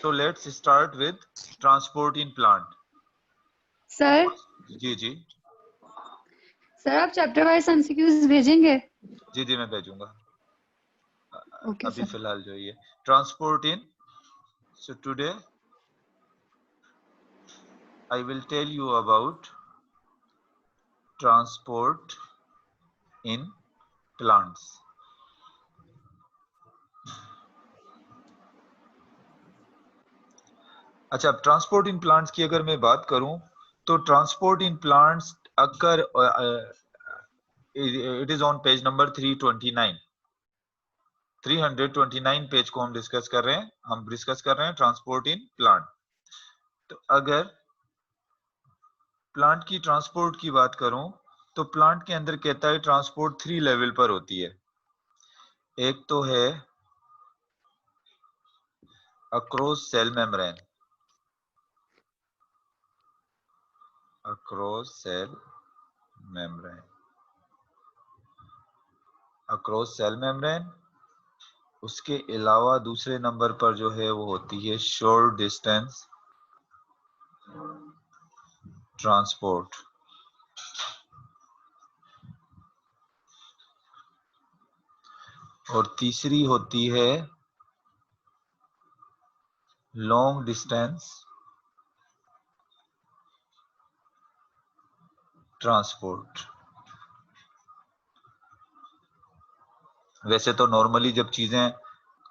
So let's start with transport in plant. Sir ji जी sir आप chapter wise MCQs भेजेंगे? जी जी मैं भेजूंगा। ओके अभी सर। फिलहाल जो ये transport in, so today I will tell you about transport in plants. अच्छा, अब ट्रांसपोर्ट इन प्लांट्स की अगर मैं बात करूं तो transport in plants occur it is on page number 329 page को हम डिस्कस कर रहे हैं। Transport in plant. तो अगर प्लांट की ट्रांसपोर्ट की बात करूं तो प्लांट के अंदर कहता है ट्रांसपोर्ट 3 लेवल पर होती है। एक तो है across cell membrane, across cell membrane, across cell membrane. उसके अलावा दूसरे नंबर पर जो है वो होती है शॉर्ट डिस्टेंस ट्रांसपोर्ट। और तीसरी होती है लॉन्ग डिस्टेंस ट्रांसपोर्ट। वैसे तो नॉर्मली जब चीजें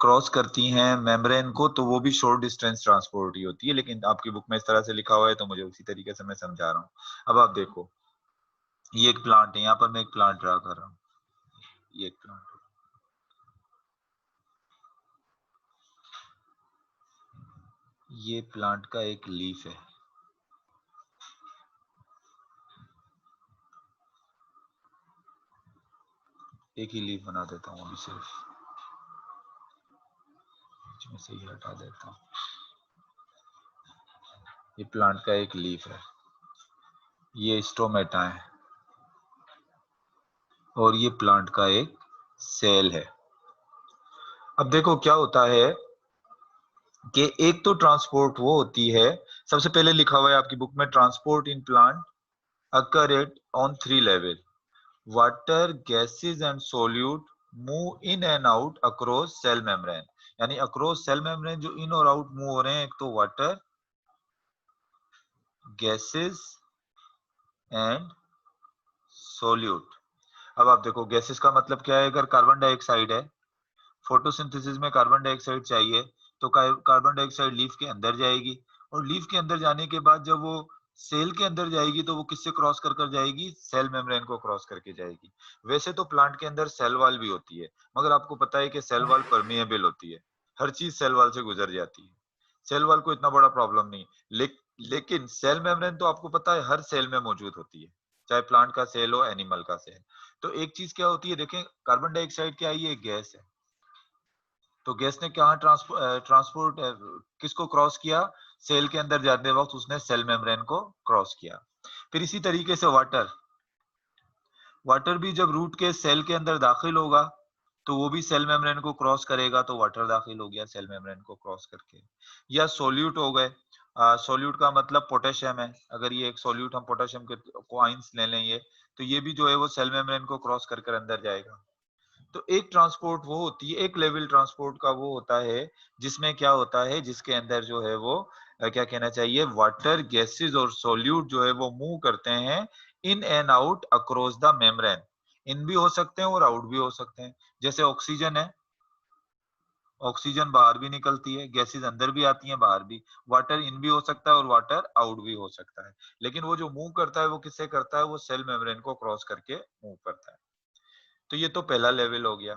क्रॉस करती हैं मेम्ब्रेन को तो वो भी शॉर्ट डिस्टेंस ट्रांसपोर्ट ही होती है, लेकिन आपकी बुक में इस तरह से लिखा हुआ है तो मुझे उसी तरीके से मैं समझा रहा हूँ। अब आप देखो, ये एक प्लांट है, यहाँ पर मैं एक प्लांट ड्रा कर रहा हूँ। ये एक प्लांट, ये प्लांट का एक लीफ है। एक ही लीफ बना देता हूँ अभी, सिर्फ इसमें से ही हटा देता हूँ। ये प्लांट का एक लीफ है, ये स्टोमेटा है, और ये प्लांट का एक सेल है। अब देखो क्या होता है कि एक तो ट्रांसपोर्ट वो होती है, सबसे पहले लिखा हुआ है आपकी बुक में transport in plant occur at on 3 level, water, gases and solute move in and out across cell membrane. यानी अक्रॉस सेल मेम्ब्रेन जो इन और आउट मूव हो रहे हैं, एक तो वाटर, गैसेस एंड सोल्यूट। अब आप देखो गैसेस का मतलब क्या है, अगर कार्बन डाइऑक्साइड है, फोटोसिंथेसिस में कार्बन डाइऑक्साइड चाहिए, तो कार्बन डाइऑक्साइड लीफ के अंदर जाएगी, और लीफ के अंदर जाने के बाद जब वो सेल के अंदर जाएगी तो वो किससे क्रॉस कर कर जाएगी, सेल मेम्ब्रेन को क्रॉस करके जाएगी। वैसे तो प्लांट के अंदर सेल वॉल भी होती है, मगर आपको पता है कि सेल वॉल परमिएबल होती है, हर चीज सेल वॉल से गुजर जाती है। सेल वॉल को इतना बड़ा प्रॉब्लम नहीं, लेकिन सेल मेम्ब्रेन तो आपको पता है हर सेल में मौजूद होती है, चाहे प्लांट का सेल हो, एनिमल का सेल। तो एक चीज क्या होती है, देखें कार्बन डाइऑक्साइड क्या है, ये गैस है, तो गैस ने कहा ट्रांसपोर्ट किसको क्रॉस किया, सेल के अंदर जाते वक्त उसने सेल मेम्ब्रेन को क्रॉस किया। फिर इसी तरीके से वाटर, वाटर भी जब रूट के सेल के अंदर दाखिल होगा तो वो भी सेल मेम्ब्रेन को क्रॉस करेगा, तो वाटर दाखिल हो गया सेल मेम्ब्रेन को क्रॉस करके। या सोल्यूट हो गए, सोल्यूट का मतलब पोटेशियम है, अगर ये एक सोल्यूट हम पोटेशियम के कॉइंस ले लें, ये तो ये भी जो है वो सेल मेम्ब्रेन को क्रॉस कर कर अंदर जाएगा। तो एक ट्रांसपोर्ट वो होती है, एक लेवल ट्रांसपोर्ट का वो होता है जिसमें क्या होता है, जिसके अंदर जो है वो क्या कहना चाहिए, वाटर, गैसेस और सोल्यूट जो है वो मूव करते हैं in and out across the membrane. इन भी हो सकते हैं और आउट भी हो सकते हैं। जैसे ऑक्सीजन है, ऑक्सीजन बाहर भी निकलती है, गैसेस अंदर भी आती हैं, बाहर भी। वाटर इन भी हो सकता है और वाटर आउट भी हो सकता है, लेकिन वो जो मूव करता है वो किससे करता है, वो सेल मेम्ब्रेन को क्रॉस करके मूव करता है। तो ये तो पहला लेवल हो गया।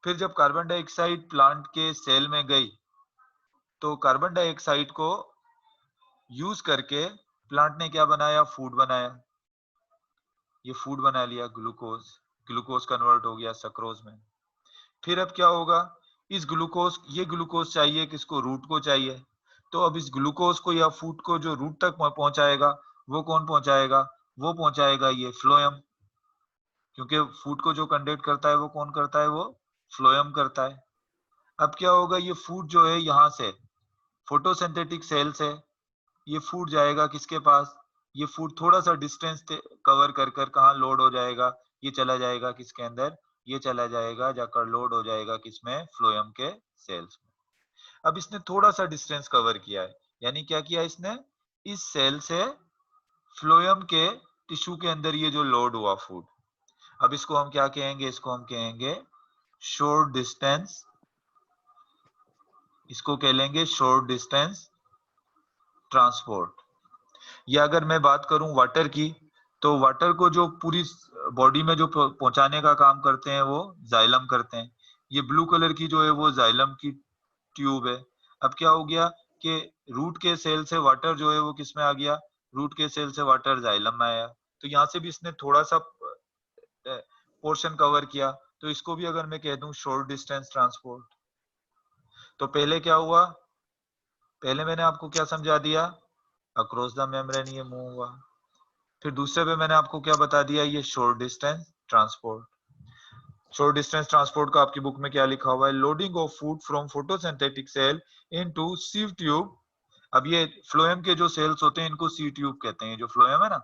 फिर जब कार्बन डाइऑक्साइड प्लांट के सेल में गई तो कार्बन डाइऑक्साइड को यूज करके प्लांट ने क्या बनाया, फूड बनाया। ये फूड बना लिया, ग्लूकोज, ग्लूकोज कन्वर्ट हो गया सक्रोज में। फिर अब क्या होगा, इस ग्लूकोज, ये ग्लूकोज चाहिए किसको, रूट को चाहिए। तो अब इस ग्लूकोज को या फूड को जो रूट तक पहुंचाएगा वो कौन पहुंचाएगा, वो पहुंचाएगा ये फ्लोएम, क्योंकि फूड को जो कंडक्ट करता है वो कौन करता है, वो फ्लोएम करता है। अब क्या होगा, ये फूड जो है यहाँ से फोटोसिंथेटिक सेल से ये फूड जाएगा किसके पास, ये फूड थोड़ा सा डिस्टेंस कवर कर कर कहाँ लोड हो जाएगा, ये चला जाएगा किसके अंदर, ये चला जाएगा जाकर लोड हो जाएगा किसमें, फ्लोएम के सेल्स में। अब इसने थोड़ा सा डिस्टेंस कवर किया है, यानी क्या किया इसने, इस सेल से फ्लोएम के टिश्यू के अंदर ये जो लोड हुआ फूड, अब इसको हम क्या कहेंगे, इसको हम कहेंगे शॉर्ट डिस्टेंस, इसको कह लेंगे शॉर्ट डिस्टेंस ट्रांसपोर्ट। या अगर मैं बात करूं वाटर की, तो वाटर को जो पूरी बॉडी में जो पहुंचाने का काम करते हैं वो जाइलम करते हैं। ये ब्लू कलर की जो है वो जाइलम की ट्यूब है। अब क्या हो गया कि रूट के सेल से वाटर जो है वो किस में आ गया, रूट के सेल से वाटर जाइलम में आया। तो यहाँ से भी इसने थोड़ा सा पोर्शन कवर किया, तो इसको भी अगर मैं कह दूं शॉर्ट डिस्टेंस ट्रांसपोर्ट। तो पहले क्या हुआ, पहले मैंने आपको क्या समझा दिया, अक्रॉस द मेम्ब्रेन ये मूव हुआ। फिर दूसरे पे मैंने आपको क्या बता दिया, ये short distance transport. Short distance transport का आपकी बुक में क्या लिखा हुआ है, loading of food from photosynthetic cell into sieve tube. अब ये फ्लोएम के जो सेल्स होते हैं इनको सी ट्यूब कहते हैं, जो फ्लोएम है ना,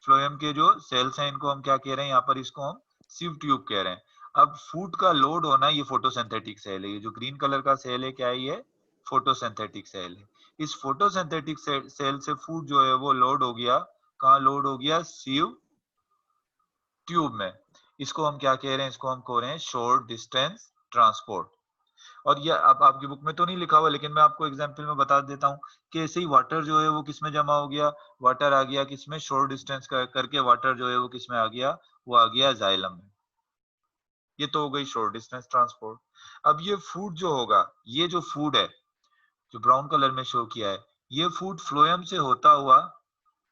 फ्लोएम के जो सेल्स हैं इनको हम क्या कह रहे हैं, यहाँ पर इसको हम सीव ट्यूब कह रहे हैं। अब फूड का लोड होना, ये फोटोसिंथेटिक सेल है, ये जो ग्रीन कलर का सेल है क्या है, ये फोटोसिंथेटिक सेल है। इस फोटोसिंथेटिक सेल से फूड जो है वो लोड हो गया, कहाँ लोड हो गया, सीव ट्यूब में। इसको हम क्या कह रहे हैं, इसको हम कह रहे हैं शॉर्ट डिस्टेंस ट्रांसपोर्ट। और ये अब आपकी बुक में तो नहीं लिखा हुआ, लेकिन मैं आपको एग्जांपल में बता देता हूँ कि ऐसे ही वाटर जो है वो किसमें जमा हो गया, वाटर आ गया किसमें, शॉर्ट डिस्टेंस करके वाटर जो है वो किसमें आ गया, वो आ गया जाइलम में। ये तो हो गई शॉर्ट डिस्टेंस ट्रांसपोर्ट। अब ये फूड जो होगा, ये जो फूड है जो ब्राउन कलर में शो किया है, ये फूड फ्लोएम से होता हुआ,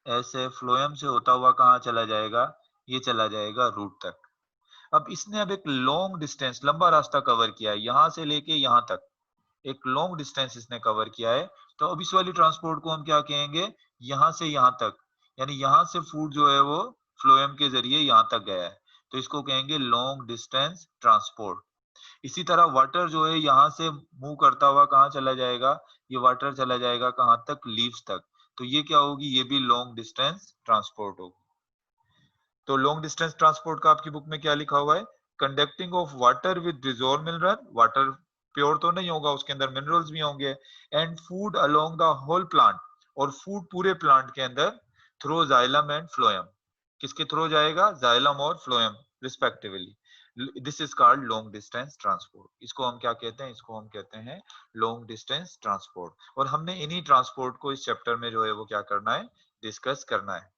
ऐसे फ्लोएम से होता हुआ कहाँ चला जाएगा, ये चला जाएगा रूट तक। अब इसने अब एक लॉन्ग डिस्टेंस, लंबा रास्ता कवर किया है, यहां से लेके यहां तक एक लॉन्ग डिस्टेंस इसने कवर किया है। तो अब इस वाली ट्रांसपोर्ट को हम क्या कहेंगे, यहां से यहां तक, यानी यहां से फूड जो है वो फ्लोएम के जरिए यहां तक गया है, तो इसको कहेंगे लॉन्ग डिस्टेंस ट्रांसपोर्ट। इसी तरह वाटर जो है यहाँ से मूव करता हुआ कहाँ चला जाएगा, ये वाटर चला जाएगा कहाँ तक, लीव्स तक। तो ये क्या होगी, ये भी लॉन्ग डिस्टेंस ट्रांसपोर्ट होगी। तो लॉन्ग डिस्टेंस ट्रांसपोर्ट का आपकी बुक में क्या लिखा हुआ है, conducting of water with dissolve mineral, water pure तो नहीं होगा, उसके अंदर मिनरल्स भी होंगे, and food along the whole plant, और फूड पूरे प्लांट के अंदर थ्रू जाइलम एंड फ्लोएम, किसके थ्रू जाएगा, जाइलम और phloem respectively. This is called long distance transport. इसको हम क्या कहते हैं, इसको हम कहते हैं लॉन्ग डिस्टेंस ट्रांसपोर्ट। और हमने इन्हीं ट्रांसपोर्ट को इस चैप्टर में जो है वो क्या करना है, डिस्कस करना है।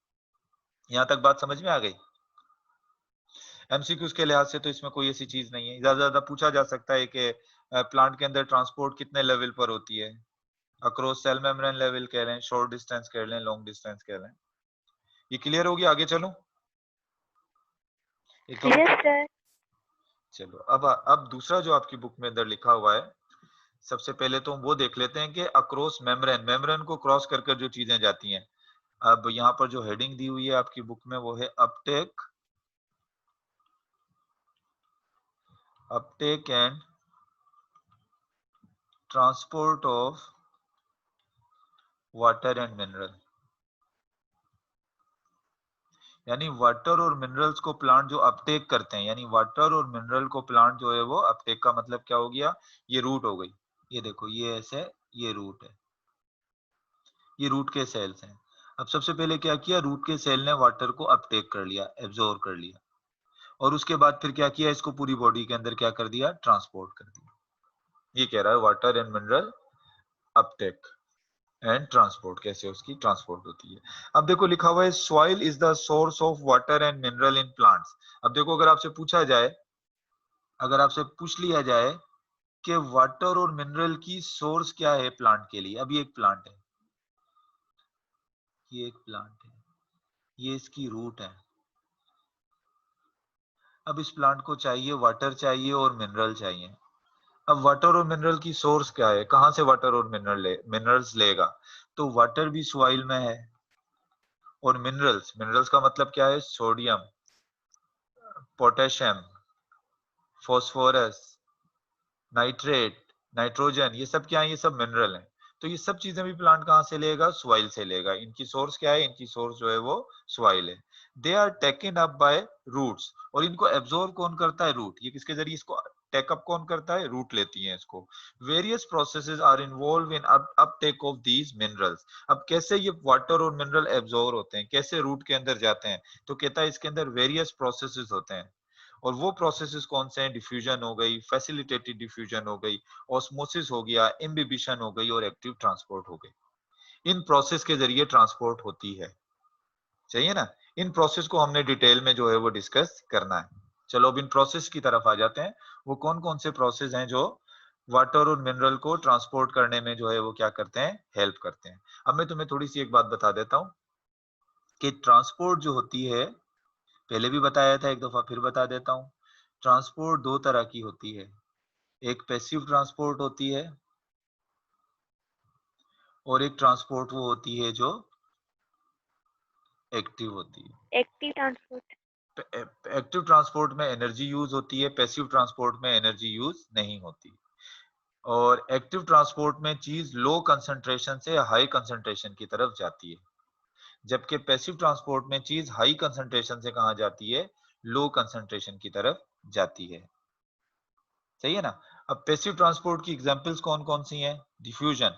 यहाँ तक बात समझ में आ गई। एमसीक्यूज के लिहाज से तो इसमें कोई ऐसी चीज नहीं है, ज्यादा ज्यादा पूछा जा सकता है कि प्लांट के अंदर ट्रांसपोर्ट कितने लेवल पर होती है, अक्रॉस सेल मेम्ब्रेन लेवल कह लें, शॉर्ट डिस्टेंस कह लें, लॉन्ग डिस्टेंस कह लें। ये क्लियर होगी, आगे चलूं? Yes sir. चलो अब दूसरा जो आपकी बुक में अंदर लिखा हुआ है, सबसे पहले तो हम वो देख लेते हैं कि अक्रॉस मेम्ब्रेन, मेम्ब्रेन को क्रॉस कर कर जो चीजें जाती हैं। अब यहाँ पर जो हेडिंग दी हुई है आपकी बुक में वो है Uptake and transport of water and mineral. यानी वाटर और मिनरल्स को प्लांट जो अपटेक करते हैं, यानी वाटर और मिनरल को प्लांट जो है वो अपटेक का मतलब क्या हो गया, ये रूट हो गई। ये देखो ये ऐसे, ये रूट है, ये रूट के सेल्स हैं। अब सबसे पहले क्या किया, रूट के सेल ने वाटर को अपटेक कर लिया, एब्जॉर्ब कर लिया, और उसके बाद फिर क्या किया, इसको पूरी बॉडी के अंदर क्या कर दिया, ट्रांसपोर्ट कर दिया। ये कह रहा है water and mineral Uptake and transport, कैसे उसकी ट्रांसपोर्ट होती है। अब देखो लिखा हुआ है soil is the source of water and mineral in plants. अब देखो अगर आपसे पूछा जाए, अगर आपसे पूछ लिया जाए कि वाटर और मिनरल की सोर्स क्या है प्लांट के लिए, अब ये एक प्लांट है, ये एक प्लांट है, ये इसकी रूट है। अब इस प्लांट को चाहिए वाटर चाहिए और मिनरल चाहिए। अब वाटर और मिनरल की सोर्स क्या है, कहां से वाटर और मिनरल्स लेगा, तो वाटर भी सॉइल में है, और मिनरल्स, मिनरल्स का मतलब क्या है, sodium, potassium, phosphorus, nitrate, nitrogen, ये सब क्या है, ये सब मिनरल हैं। तो ये सब चीजें भी प्लांट कहाँ से लेगा? सॉइल से लेगा। इनकी सोर्स क्या है? इनकी सोर्स जो है वो सॉइल है। They are taken up by roots, और इनको एब्जॉर्ब कौन करता है? रूट। ये किसके जरिए इसको टेकअप कौन करता है? रूट लेती हैं इसको। Various processes are involve in uptake of these minerals. अब कैसे ये वाटर और मिनरल एब्जॉर्ब होते हैं, कैसे रूट के अंदर जाते हैं? तो कहता है इसके अंदर वेरियस प्रोसेसेस होते हैं, और वो प्रोसेसेस कौन से हैं? डिफ्यूजन हो गई, फैसिलिटेटेड डिफ्यूजन हो गई, ऑस्मोसिस हो गया, इम्बिबिशन हो गई, और एक्टिव ट्रांसपोर्ट हो गई। इन प्रोसेस के जरिए ट्रांसपोर्ट होती है। चाहिए ना? इन प्रोसेस को हमने डिटेल में जो है वो डिस्कस करना है। चलो अब इन प्रोसेस की तरफ आ जाते हैं। वो कौन कौन से प्रोसेस हैं जो वाटर और मिनरल को ट्रांसपोर्ट करने में जो है वो क्या करते हैं? हेल्प करते हैं। अब मैं तुम्हें थोड़ी सी एक बात बता देता हूं कि ट्रांसपोर्ट जो होती है, पहले भी बताया था, एक दफा फिर बता देता हूं। ट्रांसपोर्ट दो तरह की होती है। एक पैसिव ट्रांसपोर्ट होती है, और एक ट्रांसपोर्ट वो होती है जो एक्टिव होती है। Active transport. एक्टिव ट्रांसपोर्ट में एनर्जी यूज होती है, पैसिव ट्रांसपोर्ट में एनर्जी यूज नहीं होती। और एक्टिव ट्रांसपोर्ट में चीज लो कंसंट्रेशन से हाई कंसंट्रेशन की तरफ जाती है, जबकि पैसिव ट्रांसपोर्ट में चीज हाई कंसंट्रेशन से कहां जाती है? लो कंसंट्रेशन की तरफ जाती है। सही है ना? अब पैसिव ट्रांसपोर्ट की एग्जांपल्स कौन कौन सी हैं? डिफ्यूजन,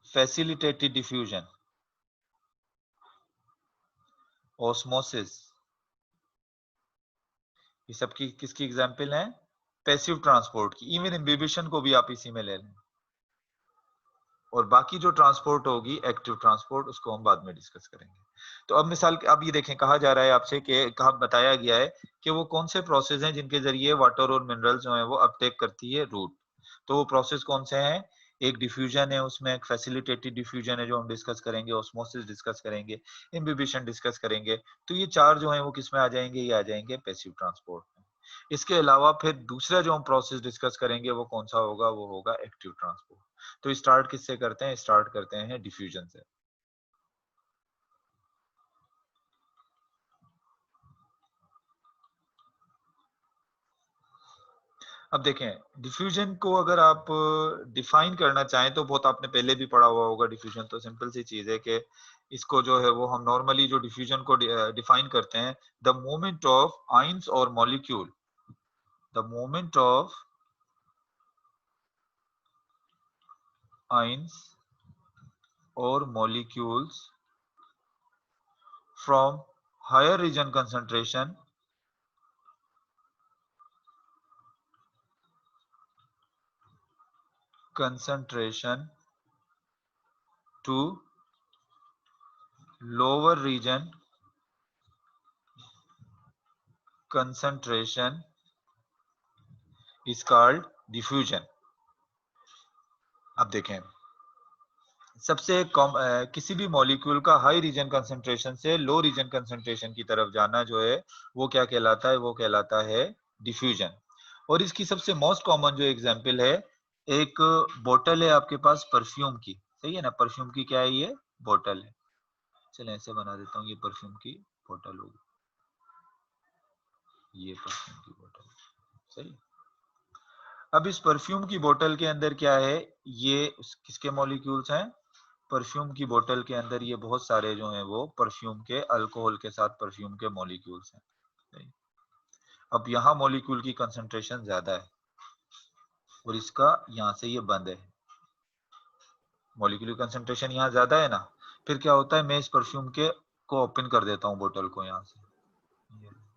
फैसिलिटेटेड डिफ्यूजन, ऑस्मोसिस, ये सब की किसकी एग्जांपल हैं? पैसिव ट्रांसपोर्ट की। इवन इम्बिबिशन को भी आप इसी में ले लें। और बाकी जो ट्रांसपोर्ट होगी एक्टिव ट्रांसपोर्ट, उसको हम बाद में डिस्कस करेंगे। तो अब मिसाल, अब ये देखें, कहा जा रहा है आपसे कि कहा बताया गया है कि वो कौन से प्रोसेस हैं जिनके जरिए वाटर और मिनरल्स जो है वो अपटेक करती है रूट। तो वो प्रोसेस कौन से हैं? एक डिफ्यूजन है, उसमें एक फैसिलिटेटेड डिफ्यूजन है जो हम डिस्कस करेंगे, ऑस्मोसिस डिस्कस करेंगे, इम्बिबिशन डिस्कस करेंगे। तो ये चार जो है वो किस में आ जाएंगे? ये आ जाएंगे पैसिव ट्रांसपोर्ट में। इसके अलावा फिर दूसरा जो हम प्रोसेस डिस्कस करेंगे वो कौन सा होगा? वो होगा एक्टिव ट्रांसपोर्ट। तो स्टार्ट किससे करते हैं? स्टार्ट करते हैं डिफ्यूजन से। अब देखें, डिफ्यूजन को अगर आप डिफाइन करना चाहें तो बहुत आपने पहले भी पढ़ा हुआ होगा। डिफ्यूजन तो सिंपल सी चीज है कि इसको जो है वो हम नॉर्मली जो डिफ्यूजन को डिफाइन करते हैं, द मूवमेंट ऑफ आइंस और molecule, the movement of ions और molecules from higher region concentration to lower region concentration is called diffusion। अब देखें, सबसे किसी भी मॉलिक्यूल का हाई रीजन कंसंट्रेशन से लो रीजन कंसंट्रेशन की तरफ जाना जो है वो क्या कहलाता है? वो कहलाता है डिफ्यूजन। और इसकी सबसे मोस्ट कॉमन जो एग्जांपल है, एक बोतल है आपके पास परफ्यूम की। सही है ना? परफ्यूम की क्या है? ये बोतल है। चलो ऐसे बना देता हूँ, ये परफ्यूम की बोतल होगी, ये परफ्यूम की बोतल। सही। अब इस परफ्यूम की बोतल के अंदर क्या है? ये किसके मॉलिक्यूल्स हैं? परफ्यूम की बोतल के अंदर ये बहुत सारे जो हैं वो परफ्यूम के, अल्कोहल के साथ परफ्यूम के मॉलिक्यूल्स हैं। सही। अब यहाँ मॉलिक्यूल की कंसंट्रेशन ज्यादा है और इसका यहाँ से ये बंद है। मॉलिक्यूल की कंसंट्रेशन यहाँ ज्यादा है ना, फिर क्या होता है? मैं इस परफ्यूम के को ओपन कर देता हूँ, बोतल को यहाँ से,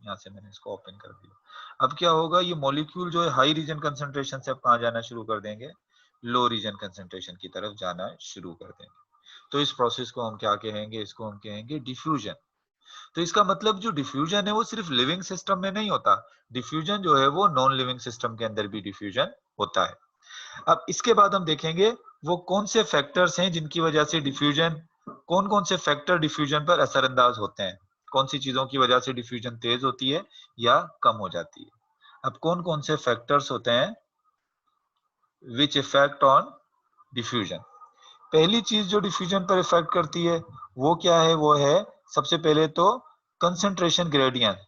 यहाँ से मैंने इसको ओपन कर दिया। अब क्या होगा? ये मॉलिक्यूल जो है हाई रीजन कंसंट्रेशन से अब कहाँ जाना शुरू कर देंगे? लो रीजन कंसंट्रेशन की तरफ जाना शुरू कर देंगे। तो इस प्रोसेस को हम क्या कहेंगे? इसको हम कहेंगे डिफ्यूजन। तो इसका मतलब जो डिफ्यूजन है वो सिर्फ लिविंग सिस्टम में नहीं होता, डिफ्यूजन जो है वो नॉन लिविंग सिस्टम के अंदर भी डिफ्यूजन होता है। अब इसके बाद हम देखेंगे वो कौन से फैक्टर्स हैं जिनकी वजह से डिफ्यूजन, कौन कौन से फैक्टर डिफ्यूजन पर असरअंदाज होते हैं, कौन सी चीजों की वजह से डिफ्यूजन तेज होती है या कम हो जाती है। अब कौन कौन से फैक्टर्स होते हैं विच इफेक्ट ऑन डिफ्यूजन? पहली चीज जो डिफ्यूजन पर इफेक्ट करती है वो क्या है? वो है सबसे पहले तो कंसंट्रेशन ग्रेडियंट।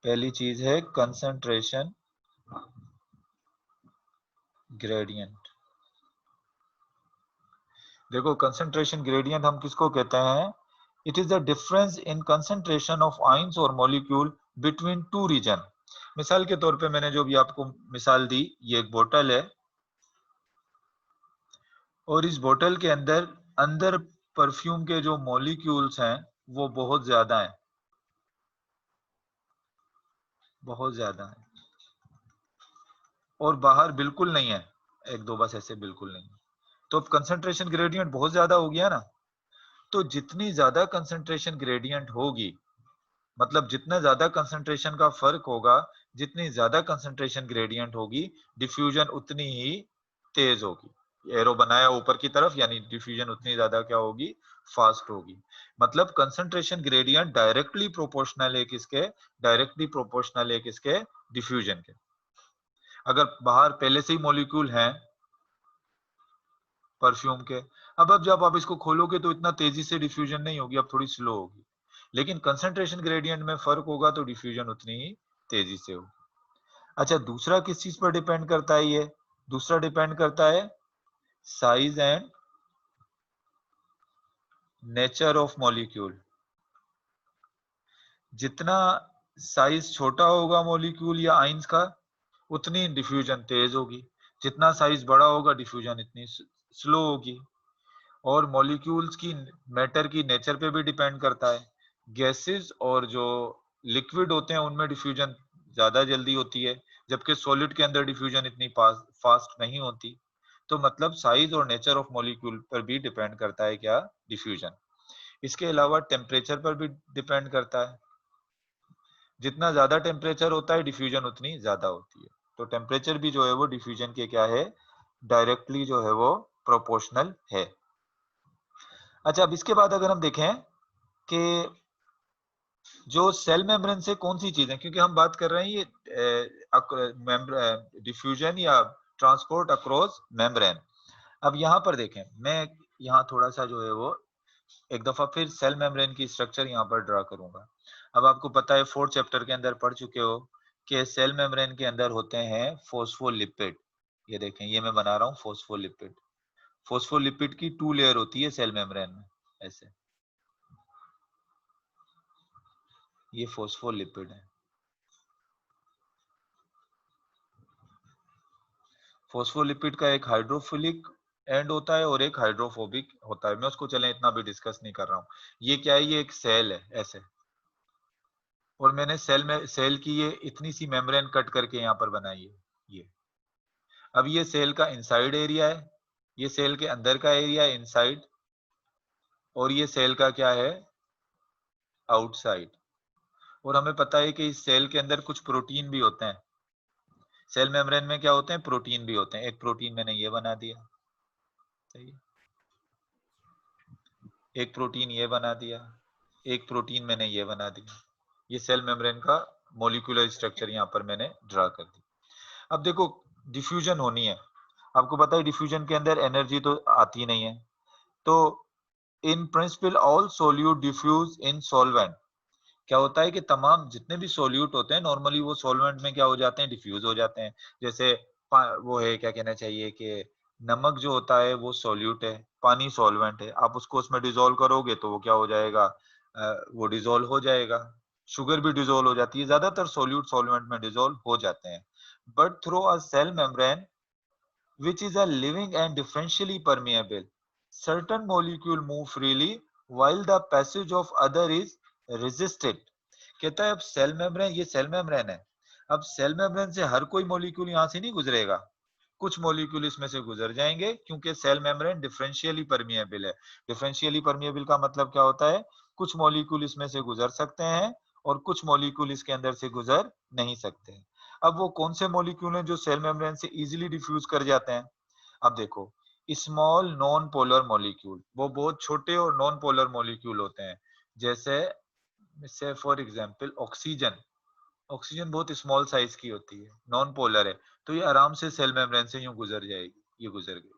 पहली चीज है कंसंट्रेशन ग्रेडियंट। देखो कंसंट्रेशन ग्रेडियंट हम किसको कहते हैं? It is the difference in concentration of ions और मॉलिक्यूल बिटवीन टू रीजन। मिसाल के तौर पे मैंने जो भी आपको मिसाल दी, ये एक बोतल है और इस बोतल के अंदर अंदर परफ्यूम के जो मॉलिक्यूल्स हैं वो बहुत ज्यादा हैं, बहुत ज्यादा है, और बाहर बिल्कुल नहीं है, एक दो बस ऐसे बिल्कुल नहीं। तो कंसंट्रेशन ग्रेडियंट बहुत ज्यादा हो गया ना। तो जितनी ज्यादा कंसंट्रेशन ग्रेडियंट होगी, मतलब जितना ज्यादा कंसंट्रेशन का फर्क होगा, जितनी ज्यादा कंसंट्रेशन ग्रेडियंट होगी, डिफ्यूजन उतनी ही तेज होगी। एरो बनाया ऊपर की तरफ, यानी डिफ्यूजन उतनी ज्यादा क्या होगी? फास्ट होगी। मतलब कंसंट्रेशन ग्रेडियंट डायरेक्टली प्रोपोर्शनल है किसके? डायरेक्टली प्रोपोर्शनल है किसके? डिफ्यूजन के। अगर बाहर पहले से ही मॉलिक्यूल हैं परफ्यूम के, अब जब आप इसको खोलोगे तो इतना तेजी से डिफ्यूजन नहीं होगी, अब थोड़ी स्लो होगी। लेकिन कंसंट्रेशन ग्रेडियंट में फर्क होगा तो डिफ्यूजन उतनी ही तेजी से होगी। अच्छा, दूसरा किस चीज पर डिपेंड करता है ये? दूसरा डिपेंड करता है size and nature of molecule. जितना साइज छोटा होगा मॉलिक्यूल या आइंस का, उतनी डिफ्यूजन तेज होगी। जितना साइज बड़ा होगा, डिफ्यूजन इतनी स्लो होगी। और मॉलिक्यूल्स की, मैटर की नेचर पे भी डिपेंड करता है। गैसेस और जो लिक्विड होते हैं उनमें डिफ्यूजन ज्यादा जल्दी होती है, जबकि सॉलिड के अंदर डिफ्यूजन इतनी फास्ट नहीं होती। तो मतलब साइज और नेचर ऑफ मॉलिक्यूल पर भी डिपेंड करता है क्या? डिफ्यूजन। इसके अलावा टेम्परेचर पर भी डिपेंड करता है। जितना ज्यादा टेम्परेचर होता है, डिफ्यूजन उतनी ज्यादा होती है। तो टेम्परेचर भी जो है वो डिफ्यूजन के क्या है? डायरेक्टली जो है वो प्रोपोर्शनल है। अच्छा, अब इसके बाद अगर हम देखें कि जो सेल मेम्ब्रेन से कौन सी चीजें, क्योंकि हम बात कर रहे हैं ये डिफ्यूजन या ट्रांसपोर्ट अक्रॉस मेम्ब्रेन। अब यहाँ पर देखें, मैं यहाँ थोड़ा सा जो है वो एक दफा फिर सेल मेम्ब्रेन की स्ट्रक्चर यहाँ पर ड्रा करूंगा। अब आपको पता है, 4th चैप्टर के अंदर पढ़ चुके हो कि सेल मेम्ब्रेन के अंदर होते हैं फोस्फोलिपिड। ये देखें, ये मैं बना रहा हूँ फोस्फोलिपिड। फोस्फोलिपिड की 2 लेयर होती है सेल मेम्ब्रेन में, ऐसे। ये फोस्फोलिपिड है। फोस्फोलिपिड का एक हाइड्रोफिलिक एंड होता है और एक हाइड्रोफोबिक होता है। मैं उसको चलें इतना भी डिस्कस नहीं कर रहा हूँ। ये क्या है? ये एक सेल है ऐसे, और मैंने सेल की ये इतनी सी मेम्ब्रेन कट करके यहाँ पर बनाई है ये। अब ये सेल का इनसाइड एरिया है, ये सेल के अंदर का एरिया है इनसाइड, और ये सेल का क्या है? आउटसाइड। और हमें पता है कि इस सेल के अंदर कुछ प्रोटीन भी होते हैं। सेल मेम्ब्रेन में क्या होते हैं? प्रोटीन भी होते हैं। एक प्रोटीन मैंने ये बना दिया, सही है। एक प्रोटीन ये बना दिया, एक प्रोटीन मैंने ये बना दिया। ये सेल मेम्ब्रेन का मॉलिक्यूलर स्ट्रक्चर यहाँ पर मैंने ड्रा कर दी। अब देखो, डिफ्यूजन होनी है। आपको पता है डिफ्यूजन के अंदर एनर्जी तो आती नहीं है। तो in principle all solute diffuse in solvent. क्या होता है कि तमाम जितने भी सोल्यूट होते हैं नॉर्मली वो सॉल्वेंट में क्या हो जाते हैं? डिफ्यूज हो जाते हैं। जैसे वो है, क्या कहना चाहिए कि नमक जो होता है वो सोल्यूट है, पानी सॉल्वेंट है। आप उसको उसमें डिजोल्व करोगे तो वो क्या हो जाएगा? वो डिजोल्व हो जाएगा। शुगर भी डिजोल्व हो जाती है। ज्यादातर सोल्यूट सॉल्वेंट में डिजोल्व हो जाते हैं। But through a cell membrane which is a living and differentially permeable, certain molecule move freely while the passage of other is resisted। कहता है अब सेल मेम्ब्रेन, ये सेल मेम्ब्रेन है। अब सेल मेम्ब्रेन से हर कोई मॉलिक्यूल यहाँ से नहीं गुजरेगा, कुछ मॉलिक्यूल इसमें से गुजर जाएंगे, क्योंकि सेल मेम्ब्रेन डिफरेंशियली परमिएबल है। डिफरेंशियली परमिएबल का मतलब क्या होता है? कुछ मॉलिक्यूल इसमें से गुजर सकते हैं और कुछ मॉलिक्यूल इसके अंदर से गुजर नहीं सकते। अब वो कौन से मॉलिक्यूल हैं जो सेल मेम्ब्रेन से इजीली डिफ्यूज कर जाते हैं? अब देखो, स्मॉल नॉन पोलर मॉलिक्यूल, वो बहुत छोटे और नॉन पोलर मॉलिक्यूल होते हैं। जैसे फॉर एग्जांपल ऑक्सीजन। ऑक्सीजन बहुत स्मॉल साइज की होती है, नॉन पोलर है, तो ये आराम से सेल मेम्ब्रेन से यूं गुजर जाएगी। ये गुजर गई।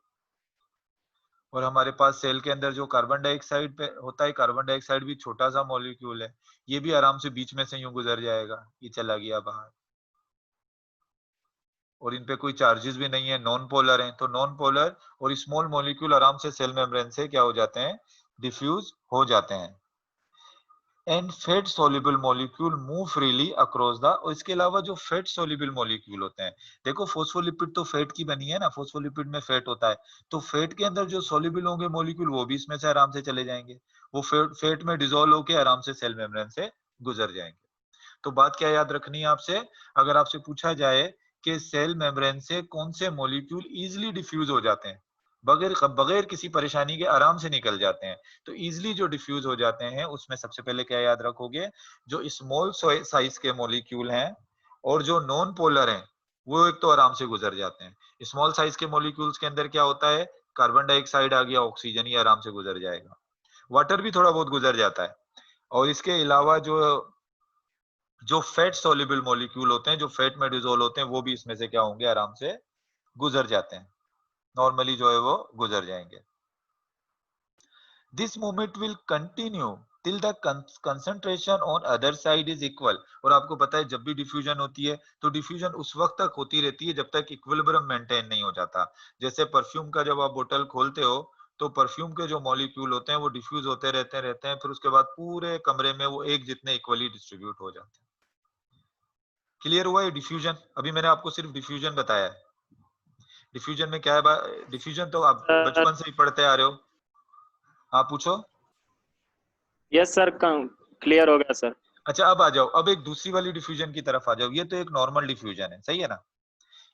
और हमारे पास सेल के अंदर जो कार्बन डाइऑक्साइड पे होता है, कार्बन डाइऑक्साइड भी छोटा सा मॉलिक्यूल है, ये भी आराम से बीच में से यूं गुजर जाएगा। ये चला गया बाहर। और इन पे कोई चार्जेस भी नहीं है, नॉन पोलर हैं, तो नॉन पोलर और स्मॉल मॉलिक्यूल आराम से सेल मेम्ब्रेन से क्या हो जाते हैं, डिफ्यूज हो जाते हैं। And fat soluble molecule move freely across the, और इसके अलावा जो फैट सोल्यूबल मॉलिक्यूल होते हैं, देखो फोस्फोलिपिड तो फैट की बनी है ना, फोस्फोलिपिड में फैट होता है, तो फैट के अंदर जो सोल्यूबल होंगे मॉलिक्यूल वो भी इसमें से आराम से चले जाएंगे, वो फैट में डिसॉल्व होके आराम से सेल मेम्ब्रेन से गुजर जाएंगे। तो बात क्या याद रखनी है आपसे, अगर आपसे पूछा जाए कि सेल मेम्ब्रेन से कौन से मॉलिक्यूल इजीली डिफ्यूज हो जाते हैं, बगैर बगैर किसी परेशानी के आराम से निकल जाते हैं, तो इजीली जो डिफ्यूज हो जाते हैं उसमें सबसे पहले क्या याद रखोगे, जो स्मॉल साइज के मॉलिक्यूल हैं और जो नॉन पोलर हैं वो एक तो आराम से गुजर जाते हैं। स्मॉल साइज के मॉलिक्यूल्स के अंदर क्या होता है, कार्बन डाइऑक्साइड आ गया, ऑक्सीजन ही आराम से गुजर जाएगा, वाटर भी थोड़ा बहुत गुजर जाता है। और इसके अलावा जो जो फैट सोल्यूबल मॉलिक्यूल होते हैं, जो फैट में डिसॉल्व होते हैं, वो भी इसमें से क्या होंगे, आराम से गुजर जाते हैं, नॉर्मली जो है वो गुजर जाएंगे। This movement will continue till the concentration on other side is equal, और आपको पता है जब भी डिफ्यूजन होती है तो डिफ्यूजन उस वक्त तक होती रहती है जब तक इक्विलिब्रियम मेंटेन नहीं हो जाता। जैसे परफ्यूम का जब आप बोतल खोलते हो तो परफ्यूम के जो मॉलिक्यूल होते हैं वो डिफ्यूज होते रहते हैं, फिर उसके बाद पूरे कमरे में वो एक जितने इक्वली डिस्ट्रीब्यूट हो जाते हैं। क्लियर हुआ ये डिफ्यूजन? अभी मैंने आपको सिर्फ डिफ्यूजन बताया है। डिफ्यूजन में क्या है, डिफ्यूजन तो आप सर बचपन से ही पढ़ते आ रहे हो। आप पूछो। यस सर, क्लियर हो गया सर। अच्छा अब आ जाओ, अब एक दूसरी वाली डिफ्यूजन की तरफ आ जाओ। ये तो एक नॉर्मल डिफ्यूजन है, सही है ना,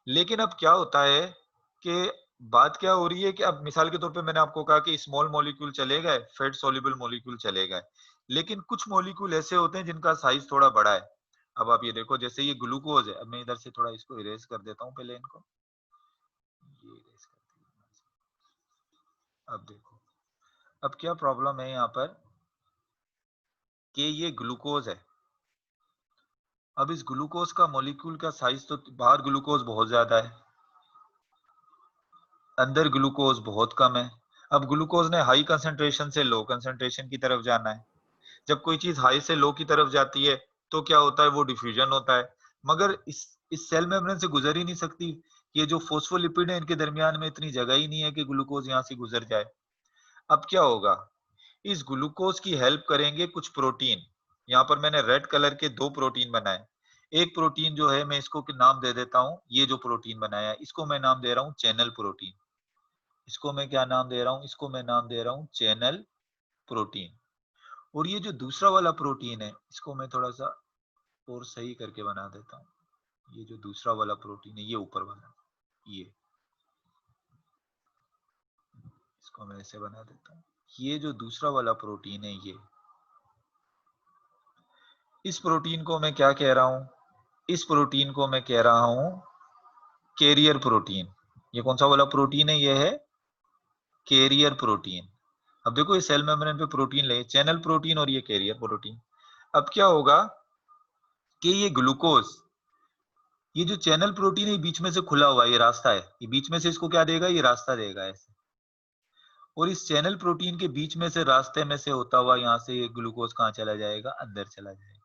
लेकिन अब क्या होता है कि बात क्या हो रही है कि अब मिसाल के तौर पे मैंने आपको कहा कि स्मॉल मॉलिक्यूल चले गए, फैट सोल्यूबल मॉलिक्यूल चले गए, लेकिन कुछ मॉलिक्यूल ऐसे होते हैं जिनका साइज थोड़ा बड़ा है। अब आप ये देखो, जैसे ये ग्लूकोज है, अब मैं इधर से थोड़ा इसको इरेज कर देता हूँ पहले इनको, ये इरेज कर दिया। अब देखो, अब क्या प्रॉब्लम है यहाँ पर कि ये ग्लूकोज है। अब इस ग्लूकोज का मॉलिक्यूल का साइज तो, बाहर ग्लूकोज बहुत ज्यादा है, अंदर ग्लूकोज बहुत कम है। अब ग्लूकोज ने हाई कंसंट्रेशन से लो कंसंट्रेशन की तरफ जाना है। जब कोई चीज हाई से लो की तरफ जाती है तो क्या होता है, वो डिफ्यूजन होता है, मगर इस सेल मेम्ब्रेन से गुजर ही नहीं सकती। ये जो फोस्फोलिपिड है इनके दरमियान में इतनी जगह ही नहीं है कि ग्लूकोज यहाँ से गुजर जाए। अब क्या होगा, इस ग्लूकोज की हेल्प करेंगे कुछ प्रोटीन। यहाँ पर मैंने रेड कलर के दो प्रोटीन बनाए। एक प्रोटीन जो है मैं इसको नाम दे देता हूँ, ये जो प्रोटीन बनाया है इसको मैं नाम दे रहा हूँ चैनल प्रोटीन। इसको मैं क्या नाम दे रहा हूँ, इसको मैं नाम दे रहा हूँ चैनल प्रोटीन। और ये जो दूसरा वाला प्रोटीन है इसको मैं थोड़ा सा और सही करके बना देता हूँ। ये जो दूसरा वाला प्रोटीन है, ये ऊपर वाला, ये इसको मैं ऐसे बना देता हूँ। ये जो दूसरा वाला प्रोटीन है, ये इस प्रोटीन को मैं क्या कह रहा हूँ, इस प्रोटीन को मैं कह रहा हूँ कैरियर प्रोटीन। ये कौन सा वाला प्रोटीन है, ये है कैरियर प्रोटीन। अब देखो ये सेल मेम्ब्रेन पे प्रोटीन ले, चैनल प्रोटीन और ये कैरियर प्रोटीन। अब क्या होगा कि ये ग्लूकोज, ये जो चैनल प्रोटीन है बीच में से खुला हुआ है, ये रास्ता है, ये बीच में से इसको क्या देगा, ये रास्ता देगा ऐसे, और इस चैनल प्रोटीन के बीच में से रास्ते में से होता हुआ यहाँ से ये ग्लूकोज कहाँ चला जाएगा, अंदर चला जाएगा।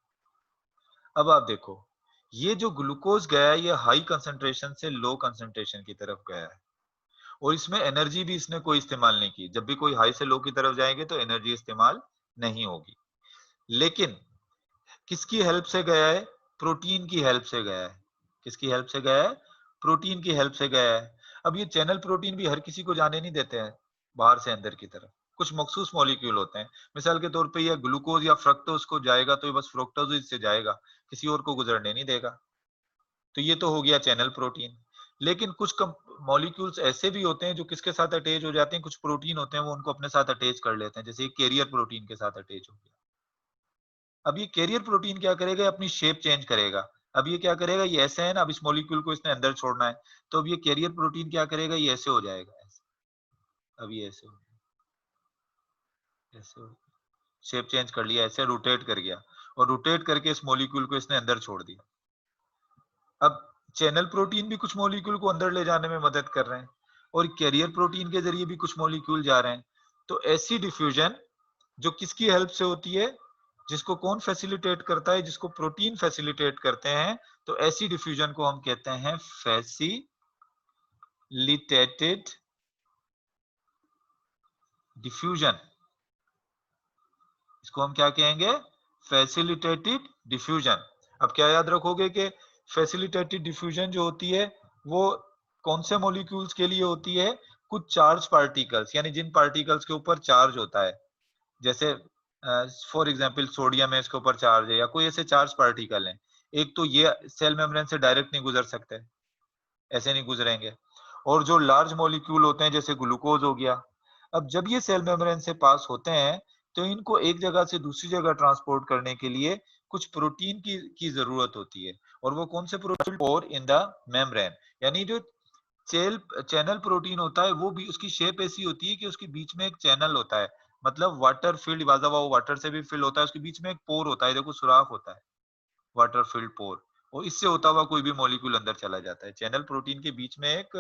अब आप देखो, ये जो ग्लूकोज गया है ये हाई कंसंट्रेशन से लो कंसंट्रेशन की तरफ गया है, और इसमें एनर्जी भी इसने कोई इस्तेमाल नहीं की। जब भी कोई हाई से लो की तरफ जाएंगे तो एनर्जी इस्तेमाल नहीं होगी, लेकिन किसकी हेल्प से गया है, प्रोटीन की हेल्प से गया है। किसकी हेल्प से गया है, प्रोटीन की हेल्प से गया है। अब ये चैनल प्रोटीन भी हर किसी को जाने नहीं देते हैं बाहर से अंदर की तरफ, कुछ मखसूस मॉलिक्यूल होते हैं। मिसाल के तौर पे ये ग्लूकोज या फ्रक्टोज को जाएगा तो ये बस फ्रक्टोज से जाएगा, किसी और को गुजरने नहीं देगा। तो ये तो हो गया चैनल प्रोटीन। लेकिन कुछ मॉलिक्यूल्स ऐसे भी होते हैं जो किसके साथ अटैच हो जाते हैं, कुछ प्रोटीन होते हैं वो उनको अपने साथ अटैच कर लेते हैं, जैसे कैरियर प्रोटीन के साथ अटैच हो गया। अब ये कैरियर प्रोटीन क्या करेगा, अपनी शेप चेंज करेगा। अब ये क्या करेगा, ये ऐसे है ना, अब इस मॉलिक्यूल को इसने अंदर छोड़ना है, तो अब ये कैरियर प्रोटीन क्या करेगा, ये ऐसे हो जाएगा, ऐसे। अब ये ऐसे हो गया, ऐसे हो, शेप चेंज कर लिया, ऐसे रोटेट कर गया, और रोटेट करके इस मॉलिक्यूल को इसने अंदर छोड़ दिया। अब चैनल प्रोटीन भी कुछ मॉलिक्यूल को अंदर ले जाने में मदद कर रहे हैं, और कैरियर प्रोटीन के जरिए भी कुछ मॉलिक्यूल जा रहे हैं। तो ऐसी डिफ्यूजन जो किसकी हेल्प से होती है, जिसको कौन फैसिलिटेट करता है, जिसको प्रोटीन फैसिलिटेट करते हैं, तो ऐसी डिफ्यूजन को हम कहते हैं फैसिलिटेटेड डिफ्यूजन। इसको हम क्या कहेंगे? Facilitated diffusion. अब क्या याद रखोगे कि फैसिलिटेटेड डिफ्यूजन जो होती है वो कौन से मॉलिक्यूल्स के लिए होती है? कुछ चार्ज पार्टिकल्स, यानी जिन पार्टिकल्स के ऊपर चार्ज होता है, जैसे फॉर एग्जांपल सोडियम है, इसके ऊपर चार्ज है, या कोई ऐसे चार्ज पार्टिकल हैं। एक तो ये सेल मेम्ब्रेन से डायरेक्ट नहीं गुजर सकते, ऐसे नहीं गुजरेंगे। और जो लार्ज मॉलिक्यूल होते हैं जैसे ग्लूकोज हो गया, अब जब ये सेल मेम्ब्रेन से पास होते हैं तो इनको एक जगह से दूसरी जगह ट्रांसपोर्ट करने के लिए कुछ प्रोटीन की जरूरत होती है। और वो कौन से प्रोटीन? और इन द मेम्ब्रेन, यानी जो चैनल प्रोटीन होता है वो भी उसकी शेप ऐसी होती है कि उसके बीच में एक चैनल होता है, मतलब वाटर फील्ड वाटर से भी फिल होता है, उसके बीच में एक पोर होता है, देखो सुराख होता है, वाटर फील्ड पोर, और इससे होता हुआ कोई भी मॉलिक्यूल अंदर चला जाता है। चैनल प्रोटीन के बीच में एक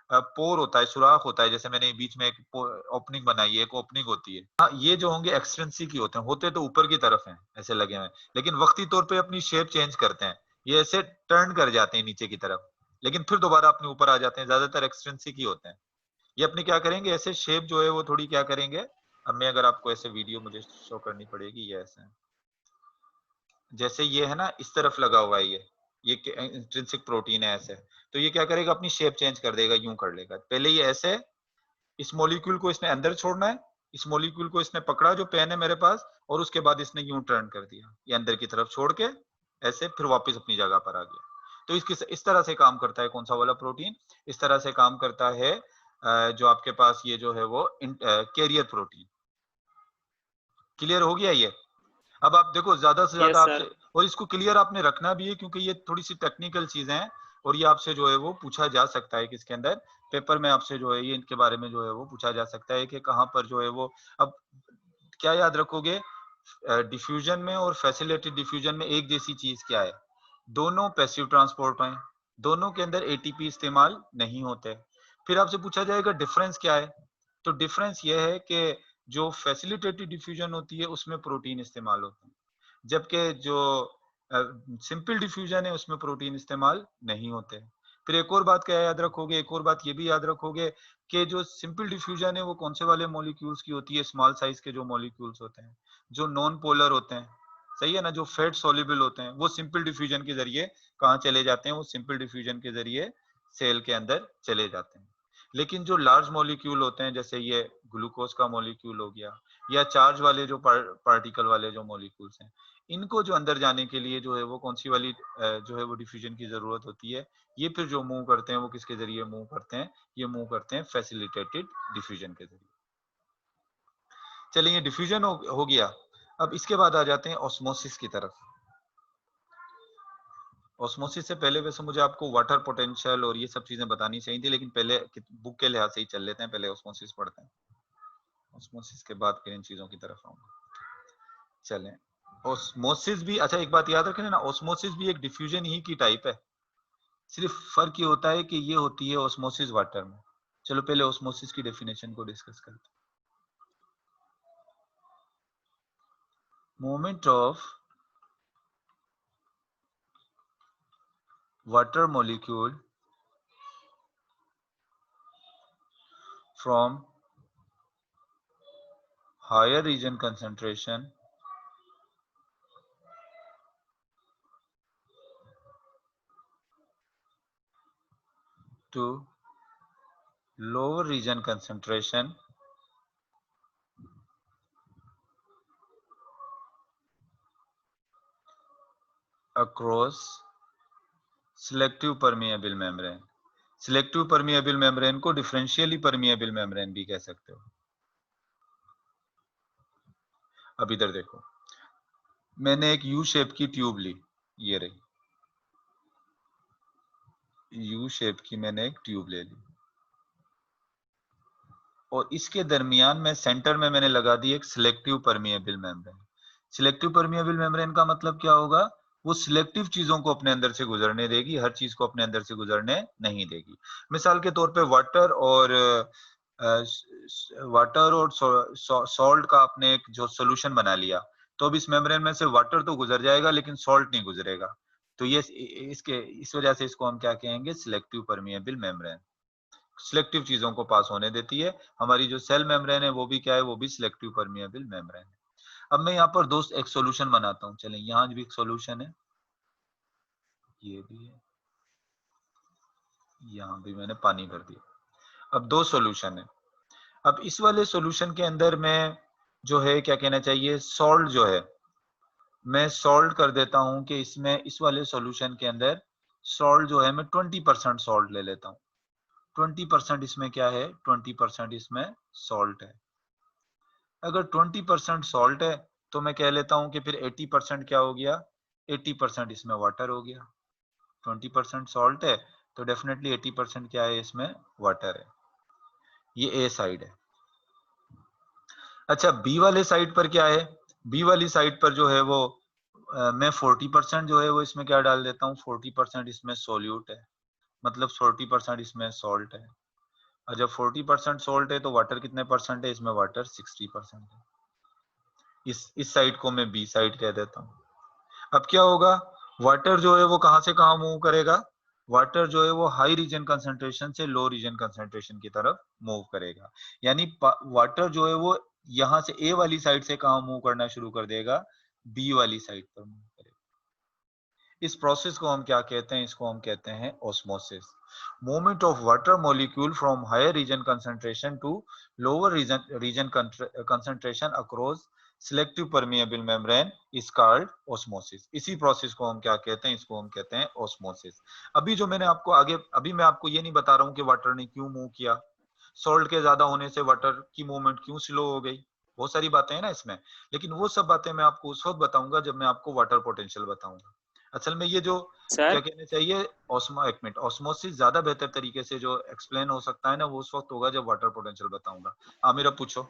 पोर होता है, सुराख होता है, जैसे मैंने बीच में एक ओपनिंग बनाई है, एक ओपनिंग होती है। हाँ, ये जो होंगे एक्सट्रिंसिक ही होते तो ऊपर की तरफ हैं, ऐसे लगे हुए, लेकिन वक्ती तौर पे अपनी शेप चेंज करते हैं, ये ऐसे टर्न कर जाते हैं नीचे की तरफ, लेकिन फिर दोबारा अपने ऊपर आ जाते हैं, ज्यादातर एक्सट्रिंसिक ही होते हैं। ये अपनी क्या करेंगे, ऐसे शेप जो है वो थोड़ी क्या करेंगे, अब मैं अगर आपको ऐसे वीडियो मुझे शो करनी पड़ेगी, ये ऐसे जैसे ये है ना, इस तरफ लगा हुआ है, ये इंट्रिंसिक प्रोटीन है ऐसे, तो ये क्या करेगा, अपनी शेप चेंज कर देगा, यूं कर लेगा। पहले ये ऐसे, इस मॉलिक्यूल को इसने अंदर छोड़ना है, इस मॉलिक्यूल को इसने पकड़ा जो पेन है मेरे पास, और उसके बाद इसने यूं टर्न कर दिया, ये अंदर की तरफ छोड़ के ऐसे, फिर वापस अपनी जगह पर आ गया। तो इस तरह से काम करता है कौन सा वाला प्रोटीन? इस तरह से काम करता है जो आपके पास ये जो है वो कैरियर प्रोटीन। क्लियर हो गया ये? अब आप देखो ज्यादा से ज्यादा Yes, आपसे, sir. और इसको क्लियर आपने रखना भी है क्योंकि ये थोड़ी सी टेक्निकल चीजें हैं, और ये आपसे जो है वो पूछा जा सकता है, किसके अंदर, पेपर में आपसे जो है ये इनके बारे में जो है वो पूछा जा सकता है कि कहाँ पर जो है वो। अब क्या याद रखोगे, डिफ्यूजन में और फैसिलिटेटेड डिफ्यूजन में एक जैसी चीज क्या है? दोनों पैसिव ट्रांसपोर्ट हैं, दोनों के अंदर एटीपी इस्तेमाल नहीं होते। फिर आपसे पूछा जाएगा डिफरेंस क्या है, तो डिफरेंस यह है कि जो फैसिलिटेटेड डिफ्यूजन होती है उसमें प्रोटीन इस्तेमाल होते हैं, जबकि जो सिंपल डिफ्यूजन है उसमें प्रोटीन इस्तेमाल नहीं होते। फिर एक और बात क्या याद रखोगे, एक और बात ये भी याद रखोगे कि जो सिंपल डिफ्यूजन है वो कौन से वाले मॉलिक्यूल्स की होती है? स्मॉल साइज के जो मॉलिक्यूल्स होते हैं, जो नॉन पोलर होते हैं, सही है ना, जो फैट सॉल्युबल होते हैं, वो सिंपल डिफ्यूजन के जरिए कहाँ चले जाते हैं? वो सिंपल डिफ्यूजन के जरिए सेल के अंदर चले जाते हैं। लेकिन जो लार्ज मॉलिक्यूल होते हैं, जैसे ये ग्लूकोज का मॉलिक्यूल हो गया, या चार्ज वाले जो पार्टिकल वाले जो मॉलिक्यूल्स हैं, इनको जो अंदर जाने के लिए जो है वो कौन सी वाली जो है वो डिफ्यूजन की जरूरत होती है? ये फिर जो मूव करते हैं वो किसके जरिए मूव करते हैं? ये मूव करते हैं फैसिलिटेटेड डिफ्यूजन के जरिए। चलिए, ये डिफ्यूजन हो गया। अब इसके बाद आ जाते हैं ऑस्मोसिस की तरफ। ऑस्मोसिस से पहले वैसे मुझे आपको वाटर पोटेंशियल और ये सब चीजें बतानी चाहिए थी, लेकिन पहले बुक के लिहाज से ही चल लेते हैं, पहले ऑस्मोसिस पढ़ते हैं, ऑस्मोसिस के बाद फिर इन चीजों की तरफ आऊंगा। चलें, ऑस्मोसिस भी, अच्छा एक बात याद रखें ना, ऑस्मोसिस भी एक डिफ्यूजन ही की टाइप है, सिर्फ फर्क ये होता है कि ये होती है ऑस्मोसिस वाटर में। चलो पहले ऑस्मोसिस की डेफिनेशन को डिस्कस करते हैं। Movement of water molecule from higher region concentration to lower region concentration across selective permeable membrane। Selective permeable membrane को डिफरेंशियली परमिएबल मेम्ब्रेन भी कह सकते हो। अब इधर देखो, मैंने एक यू शेप की ट्यूब ली, ये रही यू शेप की, मैंने एक ट्यूब ले ली, और इसके दरमियान में सेंटर में मैंने लगा दी एक selective permeable membrane. Selective permeable membrane का मतलब क्या होगा? वो सिलेक्टिव चीजों को अपने अंदर से गुजरने देगी, हर चीज को अपने अंदर से गुजरने नहीं देगी। मिसाल के तौर पे वाटर और सॉल्ट का आपने एक जो सोल्यूशन बना लिया, तो अब इस मेम्ब्रेन में से वाटर तो गुजर जाएगा लेकिन सॉल्ट नहीं गुजरेगा। तो ये इस वजह से इसको हम क्या कहेंगे, सिलेक्टिव परमिएबल मेम्ब्रेन। सिलेक्टिव चीजों को पास होने देती है। हमारी जो सेल मेम्ब्रेन है वो भी क्या है, वो भी सिलेक्टिव परमिएबल मेम्ब्रेन है। अब मैं यहाँ पर दोस्त एक सॉल्यूशन बनाता हूँ। चलें, यहाँ भी एक सॉल्यूशन है, ये भी है, यहाँ भी मैंने पानी भर दिया। अब दो सॉल्यूशन है। अब इस वाले सॉल्यूशन के अंदर मैं जो है क्या कहना चाहिए, सॉल्ट जो है मैं सॉल्ट कर देता हूं कि इसमें इस वाले सॉल्यूशन के अंदर सॉल्ट जो है मैं 20% सॉल्ट ले लेता हूं। 20% इसमें क्या है, 20% इसमें सॉल्ट है। अगर 20% सॉल्ट है तो मैं कह लेता हूं कि फिर 80% क्या हो गया, 80% इसमें वाटर हो गया। 20% सॉल्ट है तो डेफिनेटली 80% क्या है, इसमें वाटर है। ये ए साइड है। अच्छा, बी वाले साइड पर क्या है, बी वाली साइड पर जो है वो मैं 40% जो है वो इसमें क्या डाल देता हूँ, 40% इसमें सोल्यूट है, मतलब 40% इसमें सॉल्ट है। और जब 40% सॉल्ट है तो वाटर कितने परसेंट है, इसमें वाटर 60% है। इस साइड को मैं बी साइड कह देता हूँ। अब क्या होगा, वाटर जो है वो कहां से कहां मूव करेगा, वाटर जो है वो हाई रीजन कंसंट्रेशन से लो रीजन कंसंट्रेशन की तरफ मूव करेगा। यानी वाटर जो है वो यहां से ए वाली साइड से कहां मूव करना शुरू कर देगा, बी वाली साइड पर मूव करेगा। इस प्रोसेस को हम क्या कहते हैं, इसको हम कहते हैं osmosis. Movement of water molecule from higher region concentration to lower region concentration across selective permeable membrane is called osmosis. इसी प्रोसेस को हम क्या कहते हैं, इसको हम कहते हैं ऑस्मोसिस। अभी जो मैंने आपको आगे, अभी मैं आपको ये नहीं बता रहा हूँ कि वाटर ने क्यों मूव किया, सॉल्ट के ज्यादा होने से वाटर की मूवमेंट क्यों स्लो हो गई, बहुत सारी बातें हैं ना इसमें, लेकिन वो सब बातें मैं आपको उस वक्त बताऊंगा जब मैं आपको वाटर पोटेंशियल बताऊंगा। असल में ये जो क्या सर कहना चाहिए, एक मिनट, ऑस्मोसिस ज्यादा बेहतर तरीके से जो एक्सप्लेन हो सकता है ना, वो उस वक्त होगा जब वाटर पोटेंशियल बताऊंगा। आमिर अब पूछो।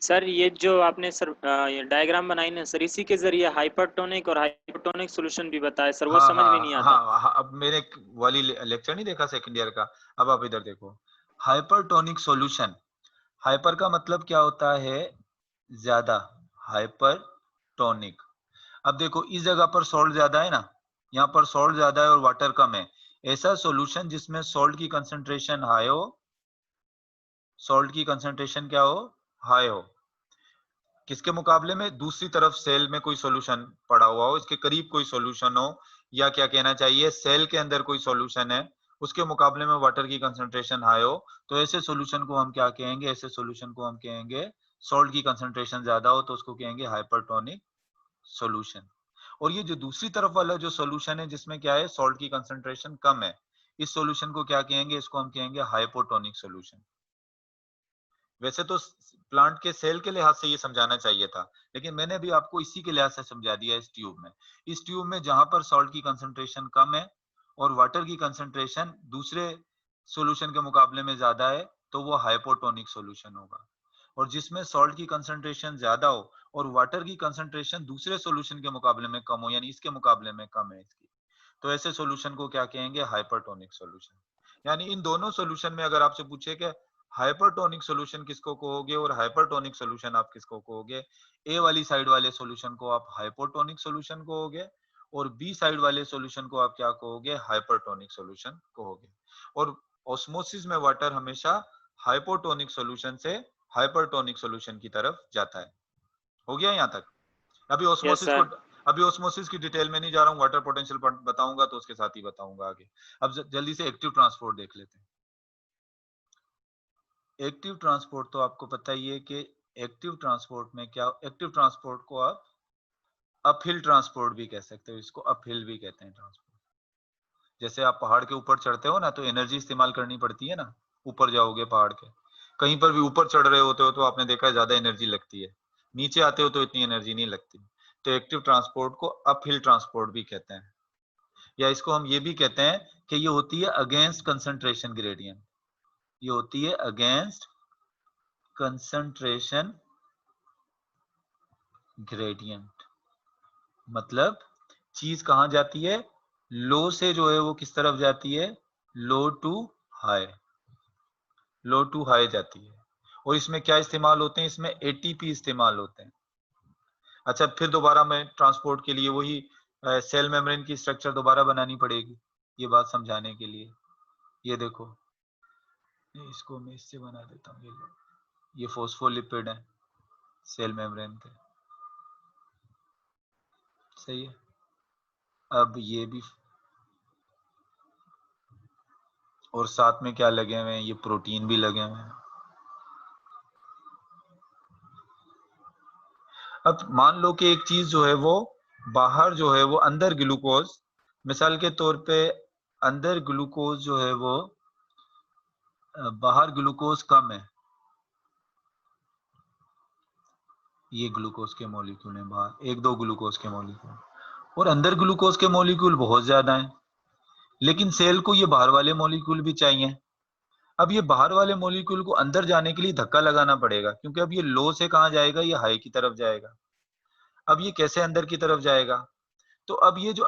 सर ये जो आपने सर ये डायग्राम बनाई ना सर, इसी के जरिए हाइपरटोनिक और हाइपोटोनिक सॉल्यूशन भी बताया सर, वो हाँ समझ में नहीं हाँ आता। हाँ हाँ, अब मेरे वाली लेक्चर नहीं देखा सेकंड ईयर का, अब आप इधर देखो। हाइपरटोनिक सॉल्यूशन, हाइपर का मतलब क्या होता है, ज्यादा, हाइपरटोनिक। अब देखो इस जगह पर सॉल्ट ज्यादा है ना, यहाँ पर सॉल्ट ज्यादा है और वाटर कम है। ऐसा सॉल्यूशन जिसमें सॉल्ट की कंसंट्रेशन हाई हो, सॉल्ट की कंसंट्रेशन क्या हो, हाई हो, किसके मुकाबले में, दूसरी तरफ सेल में कोई सॉल्यूशन पड़ा हुआ हो, इसके करीब कोई सॉल्यूशन हो, या क्या कहना चाहिए सेल के अंदर कोई सॉल्यूशन है उसके मुकाबले में वाटर की कंसंट्रेशन हाई हो, तो ऐसे सॉल्यूशन को हम क्या कहेंगे, ऐसे सॉल्यूशन को हम कहेंगे, सॉल्ट की कंसंट्रेशन ज्यादा हो तो उसको कहेंगे हाइपरटोनिक सॉल्यूशन। और ये जो दूसरी तरफ वाला जो सॉल्यूशन है जिसमें क्या है, सॉल्ट की कंसंट्रेशन कम है, इस सॉल्यूशन को क्या कहेंगे, इसको हम कहेंगे हाइपोटोनिक सॉल्यूशन। वैसे तो प्लांट के सेल के लिहाज से ये समझाना चाहिए था, लेकिन मैंने भी आपको इसी के लिहाज से समझा दिया। इस ट्यूब में, इस ट्यूब में जहां पर सॉल्ट की कंसंट्रेशन कम है और वाटर की कंसंट्रेशन दूसरे सॉल्यूशन के मुकाबले में ज्यादा है तो वो हाइपोटोनिक सॉल्यूशन होगा। और जिसमें सॉल्ट की कंसंट्रेशन ज्यादा हो और वाटर की कंसंट्रेशन दूसरे सॉल्यूशन के मुकाबले में कम हो, यानी इसके मुकाबले में कम है इसकी, तो ऐसे सॉल्यूशन को क्या कहेंगे, हाइपरटोनिक सॉल्यूशन। यानी इन दोनों सॉल्यूशन में अगर आपसे पूछे कि हाइपरटोनिक सॉल्यूशन किसको कहोगे और हाइपरटोनिक सॉल्यूशन आप किसको कहोगे, ए वाली साइड वाले सॉल्यूशन को आप हाइपोटोनिक सॉल्यूशन कहोगे और बी साइड वाले सॉल्यूशन को आप क्या कहोगे, हाइपरटोनिक सॉल्यूशन कहोगे। और ऑस्मोसिस में वाटर हमेशा हाइपोटोनिक सॉल्यूशन से हाइपरटोनिक सॉल्यूशन की तरफ जाता है। हो गया यहाँ तक? अभी यस ऑस्मोसिस को, सर। अभी ऑस्मोसिस की डिटेल में नहीं जा रहा हूँ, वाटर पोटेंशियल बताऊंगा तो उसके साथ ही बताऊंगा आगे। अब जल्दी से एक्टिव ट्रांसपोर्ट देख लेते हैं। एक्टिव ट्रांसपोर्ट तो आपको पता ही है कि एक्टिव ट्रांसपोर्ट में क्या, एक्टिव ट्रांसपोर्ट को आप अपहिल ट्रांसपोर्ट भी कह सकते हो, इसको अपहिल भी कहते हैं ट्रांसपोर्ट। जैसे आप पहाड़ के ऊपर चढ़ते हो ना तो एनर्जी इस्तेमाल करनी पड़ती है ना, ऊपर जाओगे पहाड़ के, कहीं पर भी ऊपर चढ़ रहे होते हो तो आपने देखा है ज्यादा एनर्जी लगती है, नीचे आते हो तो इतनी एनर्जी नहीं लगती। तो एक्टिव ट्रांसपोर्ट को अपहिल ट्रांसपोर्ट भी कहते हैं, या इसको हम ये भी कहते हैं कि ये होती है अगेंस्ट कंसंट्रेशन ग्रेडियंट, ये होती है अगेंस्ट कंसंट्रेशन ग्रेडियंट। मतलब चीज कहां जाती है, लो से जो है वो किस तरफ जाती है, low to high, low to high जाती है। और इसमें क्या इस्तेमाल होते हैं, इसमें एटीपी इस्तेमाल होते हैं। अच्छा, फिर दोबारा मैं ट्रांसपोर्ट के लिए वही सेल मेम्ब्रेन की स्ट्रक्चर दोबारा बनानी पड़ेगी, ये बात समझाने के लिए। ये देखो, इसको मैं इससे बना देता हूँ, ये लो, ये फॉस्फोलिपिड है सेल मेम्ब्रेन के, सही है। अब ये भी, और साथ में क्या लगे हुए हैं, ये प्रोटीन भी लगे हुए हैं। अब मान लो कि एक चीज जो है वो बाहर जो है वो अंदर ग्लूकोज, मिसाल के तौर पे अंदर ग्लूकोज जो है वो बाहर ग्लूकोज कम है, ये ग्लूकोज के मॉलिक्यूल हैं बाहर, 1-2 ग्लूकोज के मॉलिक्यूल, और अंदर ग्लूकोज के मॉलिक्यूल बहुत ज्यादा हैं, लेकिन सेल को ये बाहर वाले मॉलिक्यूल भी चाहिए। अब ये बाहर वाले मॉलिक्यूल को अंदर जाने के लिए धक्का लगाना पड़ेगा, क्योंकि अब ये लो से कहाँ जाएगा, ये हाई की तरफ जाएगा। अब ये कैसे अंदर की तरफ जाएगा, तो अब ये जो